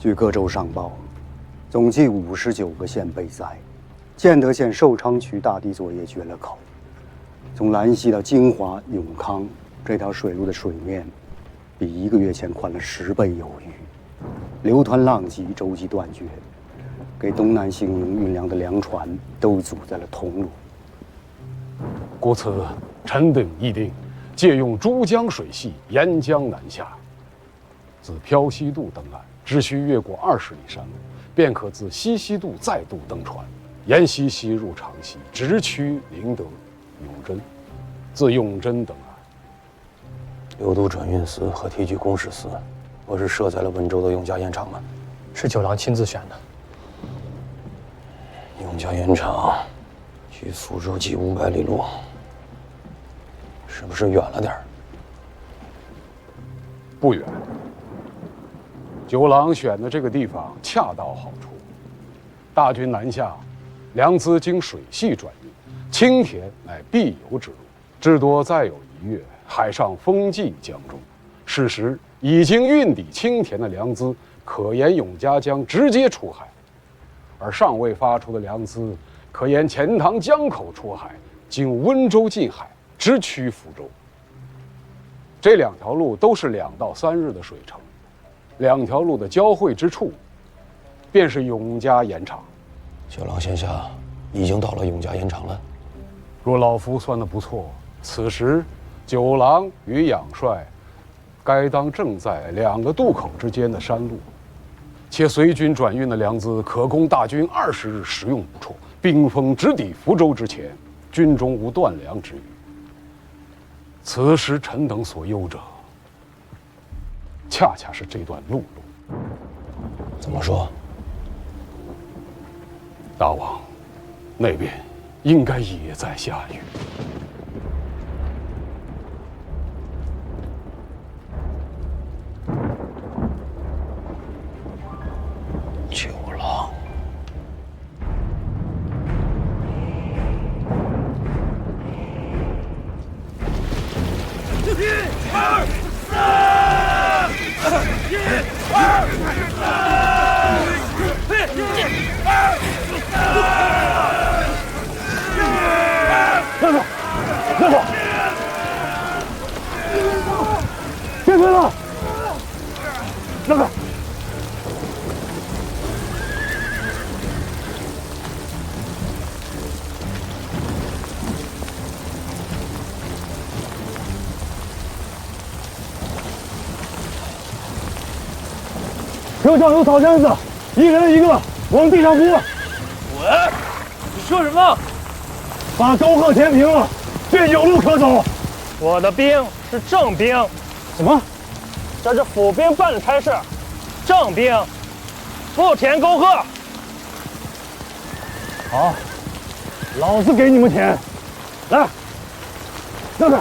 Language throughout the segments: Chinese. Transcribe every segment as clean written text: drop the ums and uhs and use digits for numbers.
据各州上报，总计59个县被灾，建德县寿昌区大堤作业绝了口。从兰溪到金华、永康这条水路的水面，比1个月前宽了10倍有余，流湍浪急，舟楫断绝，给东南行营运粮的粮船都阻在了通路。故此，臣等议定，借用珠江水系沿江南下，自漂西渡登岸，只需越过20里山路，便可自西溪渡再度登船，沿西溪入长溪，直趋宁德、永贞，自永贞登岸。六都转运司和提举公使司，不是设在了温州的永嘉盐场吗？是九郎亲自选的。永嘉盐场距福州近500里路，是不是远了点儿？不远。九郎选的这个地方恰到好处，大军南下，粮资经水系转运，青田乃必由之路，至多再有1月，海上风济江中。事实已经运抵青田的粮资，可沿永嘉江直接出海；而尚未发出的粮资，可沿钱塘江口出海，经温州进海，直趋福州。这2条路都是2到3日的水程，2条路的交汇之处，便是永嘉盐场。九郎现下已经到了永嘉盐场了。若老夫算得不错，此时九郎与养帅，该当正在2个渡口之间的山路，且随军转运的粮资可供大军20日食用不辍。兵锋直抵福州之前，军中无断粮之虞。此时臣等所忧者，恰恰是这段陆路。怎么说？大王，那边应该也在下雨。九郎，别推了，让开！车上有草毡子，1人1个，往地上铺。滚！你说什么？把沟壑填平了，便有路可走。我的兵是正兵。什么？这是府兵办的差事，正兵不填沟壑。好，老子给你们填。来，让开！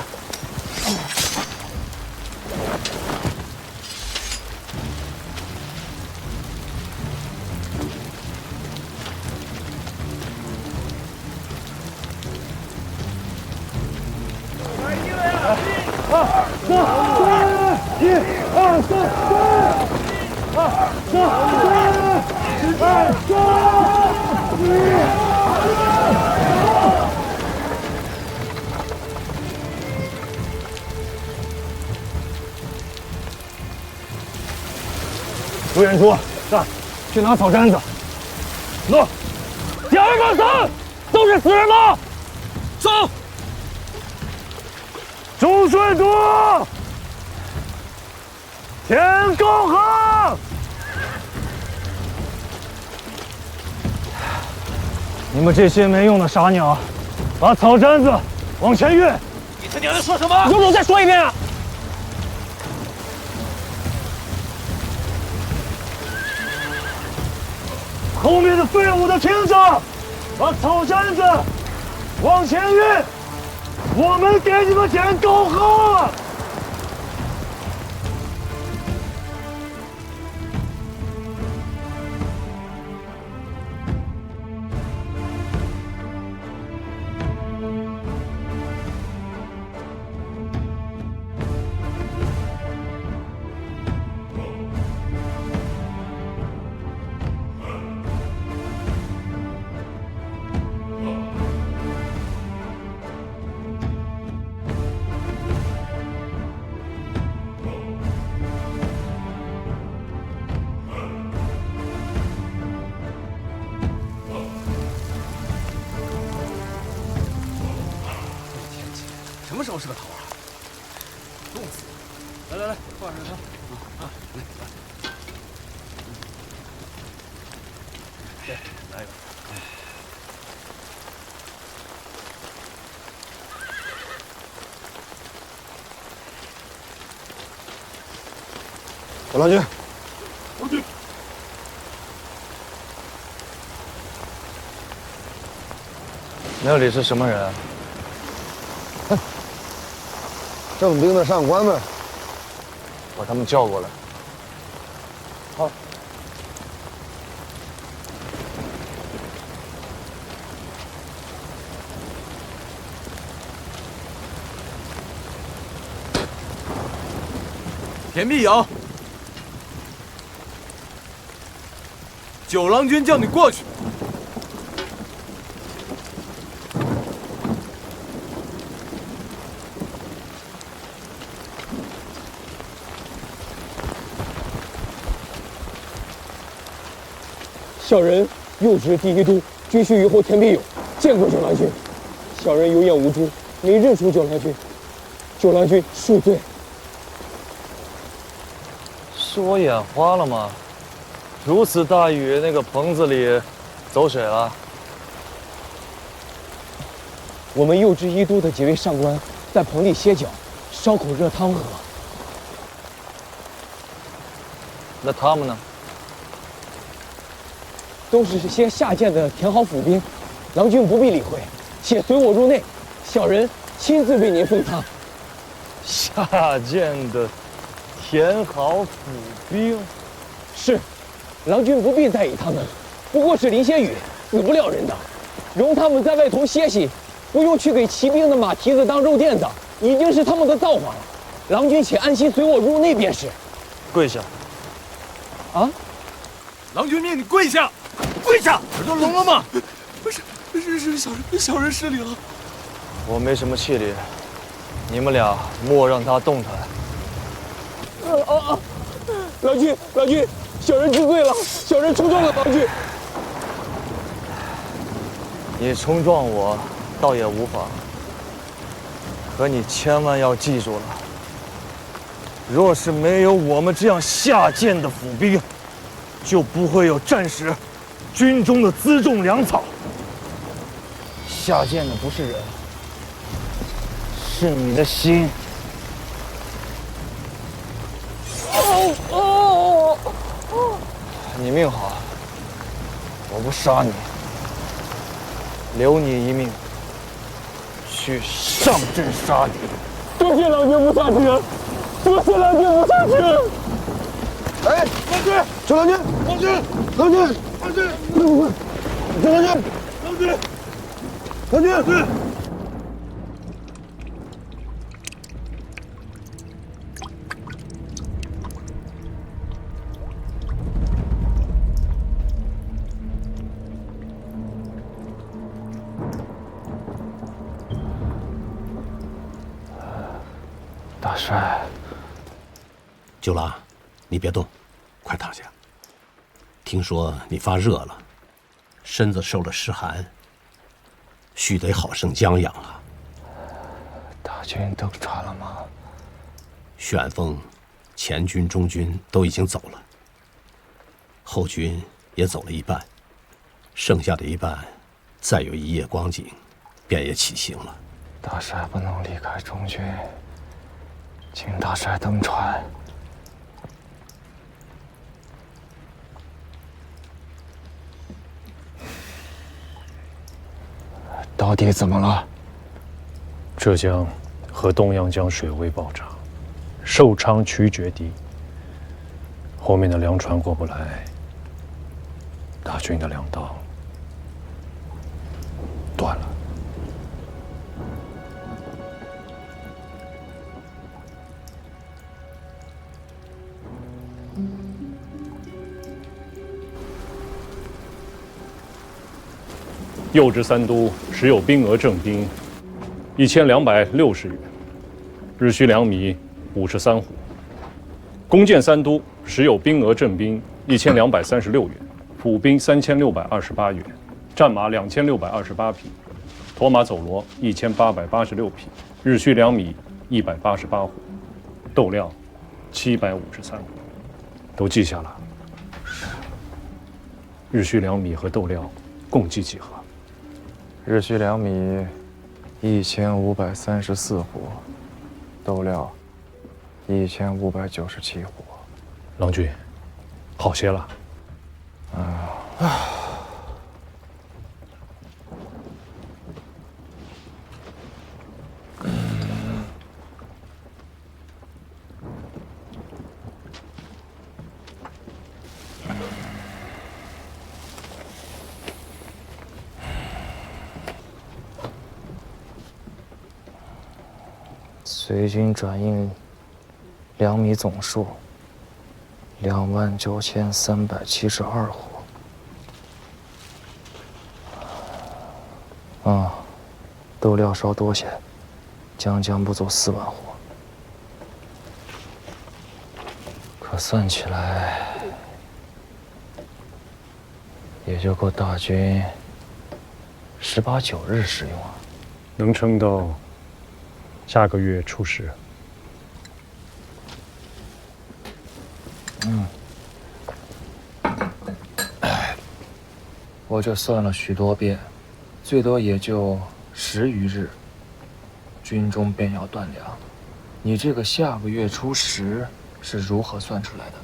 朱元初，上，去拿草毡子。诺。第2个死，都是死人吗？走。朱顺都，填沟壑。你们这些没用的傻鸟，把草毡子往前运。你他娘的说什么？有种再说一遍啊！后面的废物都听着，把草毡子往前运，我们给你们填沟壑。什么时候是个头啊？冻死！来，换上汤。来，来一个。九郎君，那里是什么人？正兵的上官们。把他们叫过来。好。田碧阳，九郎君叫你过去。小人右知第一都军需虞侯田必勇，见过九郎君。小人有眼无珠，没认出九郎君。九郎君恕罪。是我眼花了吗？如此大雨，那个棚子里走水了。我们右知一都的几位上官在棚里歇脚，烧口热汤喝。那他们呢？都是些下贱的田豪府兵，郎君不必理会，且随我入内，小人亲自为您奉汤。下贱的田豪府兵，是，郎君不必在意他们，不过是淋些雨，死不了人的。容他们在外头歇息，不用去给骑兵的马蹄子当肉垫子，已经是他们的造化了。郎君且安心随我入内便是。跪下。啊！郎君命你跪下！跪下！耳朵聋了吗？不是，小人失礼了。我没什么气力，你们俩莫让他动弹。郎君，小人知罪了，小人冲撞了郎君。你冲撞我，倒也无妨。可你千万要记住了，若是没有我们这样下贱的府兵，就不会有战时军中的辎重粮草。下贱的不是人，是你的心。你命好，我不杀你，留你一命，去上阵杀敌。多谢郎君不下车，多谢郎君不下车。哎，九郎君，郎君，大帅，九郎，你别动，快躺下。听说你发热了，身子受了湿寒，须得好生将养啊。大军登船了吗？旋风、前军、中军都已经走了，后军也走了一半，剩下的一半，再有一夜光景，便也起行了。大帅不能离开中军，请大帅登船。到底怎么了？浙江和东阳江水位暴涨，寿昌渠决堤，后面的粮船过不来，大军的粮道断了。右知三都时有兵额正兵1260员，日需粮米53斛。弓箭三都时有兵额正兵1236员，府兵3628员，战马2628匹，驼马走骡1886匹，日需2米188斛，豆料753斛，都记下了。日需2米和豆料共计几何？日需2米1534斛，豆料1597斛。郎君，好些了。随军转印2米总数29372斛。豆料稍多些，将不足4万斛。可算起来，也就够大军18、19日使用啊。能撑到下个月初10。我这算了许多遍，最多也就10余日，军中便要断粮。你这个下个月初10是如何算出来的？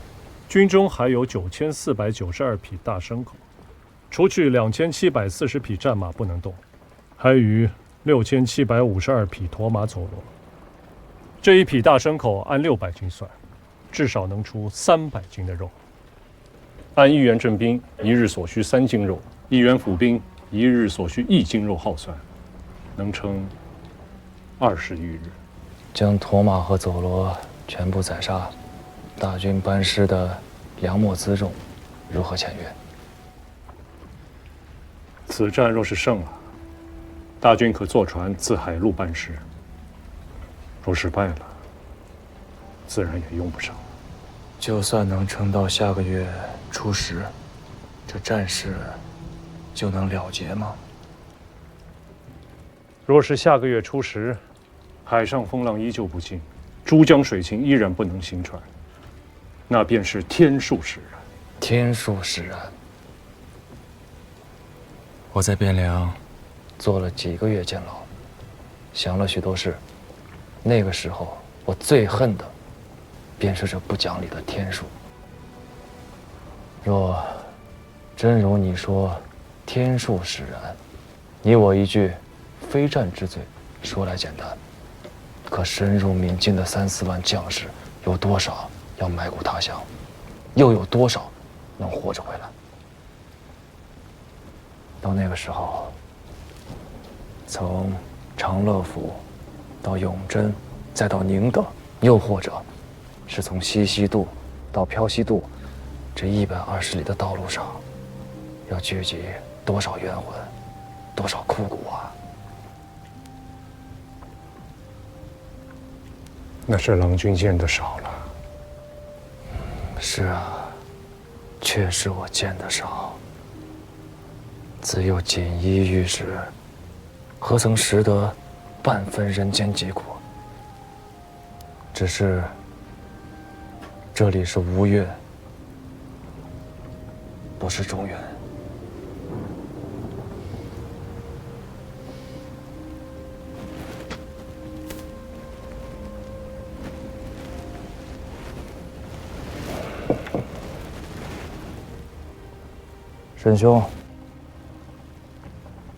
军中还有9492匹大牲口，除去2740匹战马不能动，还余6752匹驼马走骡。这一匹大牲口按600斤算，至少能出300斤的肉。按1员正兵1日所需3斤肉，1员府兵1日所需1斤肉耗算，能撑20余日。将驼马和走骡全部宰杀，大军班师的粮秣辎重如何遣阅？此战若是胜了，大军可坐船自海路班师；若失败了，自然也用不上。就算能撑到下个月初10，这战事就能了结吗？若是下个月初10，海上风浪依旧不静，珠江水情依然不能行船，那便是天数使然。天数使然。我在汴梁做了几个月监牢，想了许多事。那个时候，我最恨的便是这不讲理的天数。若真如你说天数使然，你我一句非战之罪，说来简单，可深入闽境的3、4万将士，有多少要埋骨他乡，又有多少能活着回来？到那个时候，从长乐府到永贞，再到宁德，又或者是从西溪渡到飘溪渡，这120里的道路上，要聚集多少冤魂，多少枯骨啊！那是郎君见得少了。是啊，确实我见得少。自幼锦衣玉食，何曾识得半分人间疾苦？只是这里是吴越，不是中原。沈兄，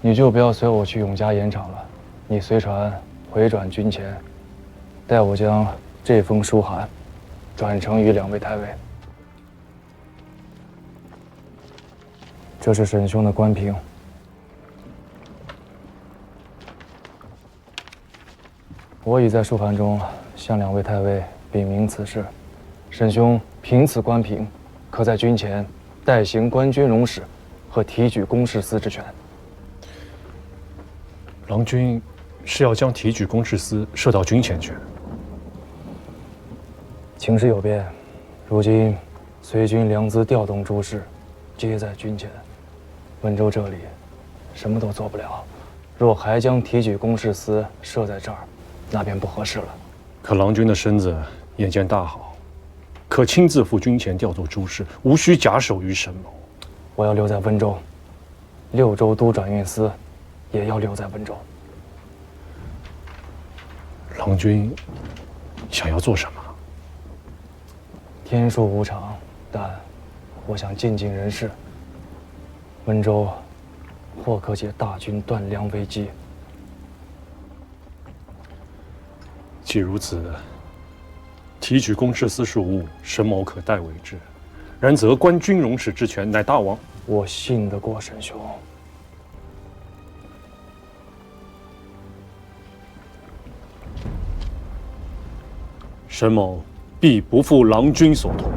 你就不要随我去永嘉盐场了，你随船回转军前，待我将这封书函转呈于2位太尉。这是沈兄的官凭，我已在书函中向2位太尉禀明此事。沈兄凭此官凭，可在军前代行官军容使和提举公事司之权。郎君是要将提举公事司设到军前去？情势有变，如今随军粮资调动诸事，皆在军前。温州这里什么都做不了，若还将提举公事司设在这儿，那便不合适了。可郎君的身子眼见大好，可亲自赴军前调做诸事，无需假手于沈某。我要留在温州，6州都转运司也要留在温州。郎君想要做什么？天数无常，但我想尽尽人事。温州或可解大军断粮危机。既如此，提举公事司事务，沈某可代为之。然则观军容使之权，乃大王。我信得过沈兄。沈某必不负郎君所托。